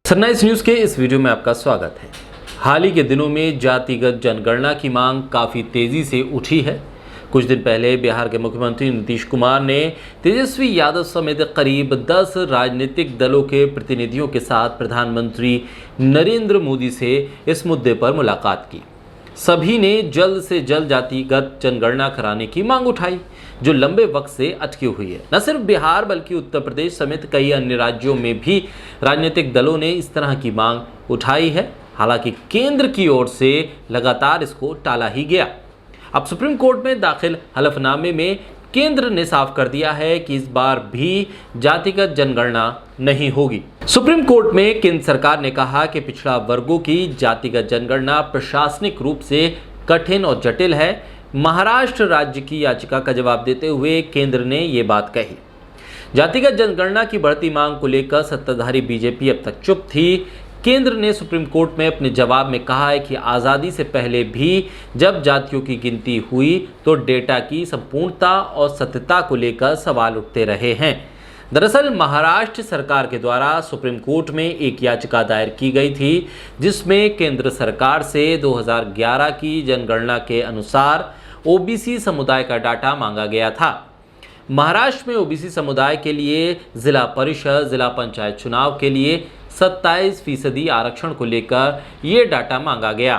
Sunrise news के इस video में आपका स्वागत है। हाल ही के दिनों में जातिगत जनगणना की मांग काफ़ी तेज़ी से उठी है। कुछ दिन पहले बिहार के मुख्यमंत्री नीतीश कुमार ने तेजस्वी यादव समेत करीब 10 राजनीतिक दलों के प्रतिनिधियों के साथ प्रधानमंत्री नरेंद्र मोदी से इस मुद्दे पर मुलाकात की। सभी ने जल्द से जल्द जातिगत जनगणना कराने की मांग उठाई, जो लंबे वक्त से अटकी हुई है। न सिर्फ बिहार बल्कि उत्तर प्रदेश समेत कई अन्य राज्यों में भी राजनीतिक दलों ने इस तरह की मांग उठाई है। हालांकि केंद्र की ओर से लगातार इसको टाला ही गया। अब सुप्रीम कोर्ट में दाखिल हलफनामे में केंद्र ने साफ कर दिया है कि इस बार भी जातिगत जनगणना नहीं होगी। सुप्रीम कोर्ट में केंद्र सरकार ने कहा कि पिछड़ा वर्गों की जातिगत जनगणना प्रशासनिक रूप से कठिन और जटिल है। महाराष्ट्र राज्य की याचिका का जवाब देते हुए केंद्र ने ये बात कही। जातिगत जनगणना की बढ़ती मांग को लेकर सत्ताधारी बीजेपी अब तक चुप थी। केंद्र ने सुप्रीम कोर्ट में अपने जवाब में कहा है कि आज़ादी से पहले भी जब जातियों की गिनती हुई तो डेटा की संपूर्णता और सत्यता को लेकर सवाल उठते रहे हैं। दरअसल महाराष्ट्र सरकार के द्वारा सुप्रीम कोर्ट में एक याचिका दायर की गई थी, जिसमें केंद्र सरकार से 2011 की जनगणना के अनुसार ओबीसी समुदाय का डाटा मांगा गया था। महाराष्ट्र में ओबीसी समुदाय के लिए जिला परिषद, जिला पंचायत चुनाव के लिए 27% आरक्षण को लेकर ये डाटा मांगा गया।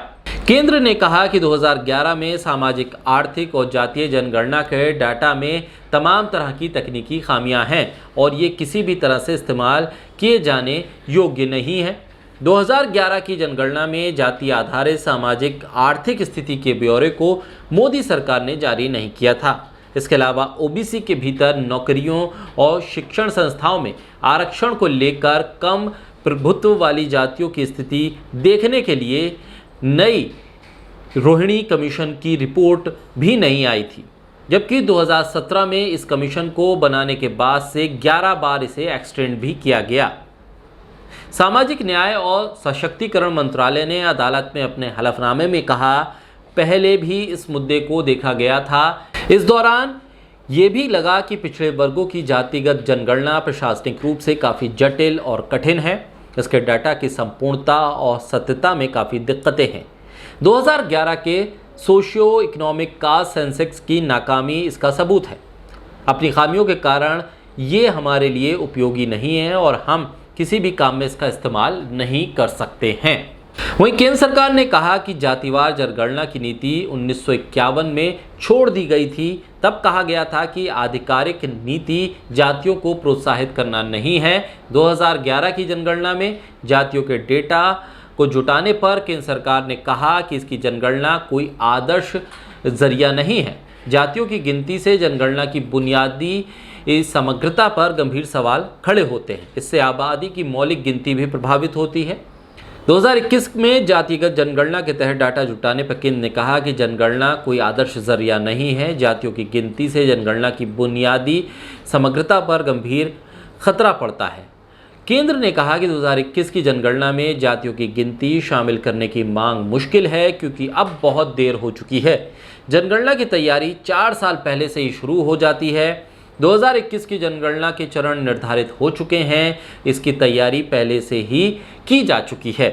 केंद्र ने कहा कि 2011 में सामाजिक, आर्थिक और जातीय जनगणना के डाटा में तमाम तरह की तकनीकी खामियां हैं और ये किसी भी तरह से इस्तेमाल किए जाने योग्य नहीं है। 2011 की जनगणना में जाति आधारित सामाजिक आर्थिक स्थिति के ब्यौरे को मोदी सरकार ने जारी नहीं किया था। इसके अलावा ओबीसी के भीतर नौकरियों और शिक्षण संस्थाओं में आरक्षण को लेकर कम प्रभुत्व वाली जातियों की स्थिति देखने के लिए नई रोहिणी कमीशन की रिपोर्ट भी नहीं आई थी, जबकि 2017 में इस कमीशन को बनाने के बाद से 11 बार इसे एक्सटेंड भी किया गया। सामाजिक न्याय और सशक्तिकरण मंत्रालय ने अदालत में अपने हलफनामे में कहा, पहले भी इस मुद्दे को देखा गया था। इस दौरान ये भी लगा कि पिछड़े वर्गों की जातिगत जनगणना प्रशासनिक रूप से काफ़ी जटिल और कठिन है। इसके डाटा की संपूर्णता और सत्यता में काफ़ी दिक्कतें हैं। 2011 के सोशियो इकोनॉमिक कास्ट सेंसस की नाकामी इसका सबूत है। अपनी खामियों के कारण ये हमारे लिए उपयोगी नहीं है और हम किसी भी काम में इसका इस्तेमाल नहीं कर सकते हैं। वहीं केंद्र सरकार ने कहा कि जातिवार जनगणना की नीति 1951 में छोड़ दी गई थी। तब कहा गया था कि आधिकारिक नीति जातियों को प्रोत्साहित करना नहीं है। 2011 की जनगणना में जातियों के डेटा को जुटाने पर केंद्र सरकार ने कहा कि इसकी जनगणना कोई आदर्श जरिया नहीं है। जातियों की गिनती से जनगणना की बुनियादी समग्रता पर गंभीर सवाल खड़े होते हैं। इससे आबादी की मौलिक गिनती भी प्रभावित होती है। 2021 में जातिगत जनगणना के तहत डाटा जुटाने पर केंद्र ने कहा कि जनगणना कोई आदर्श जरिया नहीं है। जातियों की गिनती से जनगणना की बुनियादी समग्रता पर गंभीर खतरा पड़ता है। केंद्र ने कहा कि 2021 की जनगणना में जातियों की गिनती शामिल करने की मांग मुश्किल है, क्योंकि अब बहुत देर हो चुकी है। जनगणना की तैयारी 4 साल पहले से ही शुरू हो जाती है। 2021 की जनगणना के चरण निर्धारित हो चुके हैं। इसकी तैयारी पहले से ही की जा चुकी है।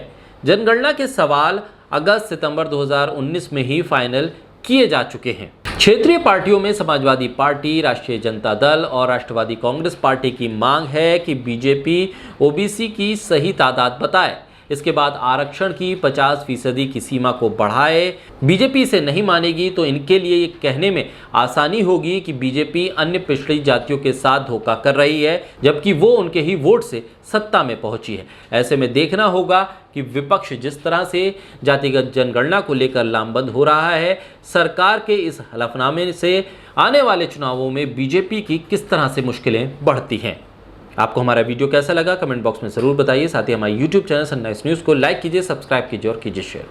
जनगणना के सवाल अगस्त-सितंबर 2019 में ही फाइनल किए जा चुके हैं। क्षेत्रीय पार्टियों में समाजवादी पार्टी, राष्ट्रीय जनता दल और राष्ट्रवादी कांग्रेस पार्टी की मांग है कि बीजेपी ओबीसी की सही तादाद बताए। इसके बाद आरक्षण की 50% की सीमा को बढ़ाए। बीजेपी इसे नहीं मानेगी तो इनके लिए ये कहने में आसानी होगी कि बीजेपी अन्य पिछड़ी जातियों के साथ धोखा कर रही है, जबकि वो उनके ही वोट से सत्ता में पहुंची है। ऐसे में देखना होगा कि विपक्ष जिस तरह से जातिगत जनगणना को लेकर लामबंद हो रहा है, सरकार के इस हलफनामे से आने वाले चुनावों में बीजेपी की किस तरह से मुश्किलें बढ़ती हैं। आपको हमारा वीडियो कैसा लगा कमेंट बॉक्स में ज़रूर बताइए। साथ ही हमारे YouTube चैनल सनराइज न्यूज़ को लाइक कीजिए, सब्सक्राइब कीजिए और कीजिए शेयर।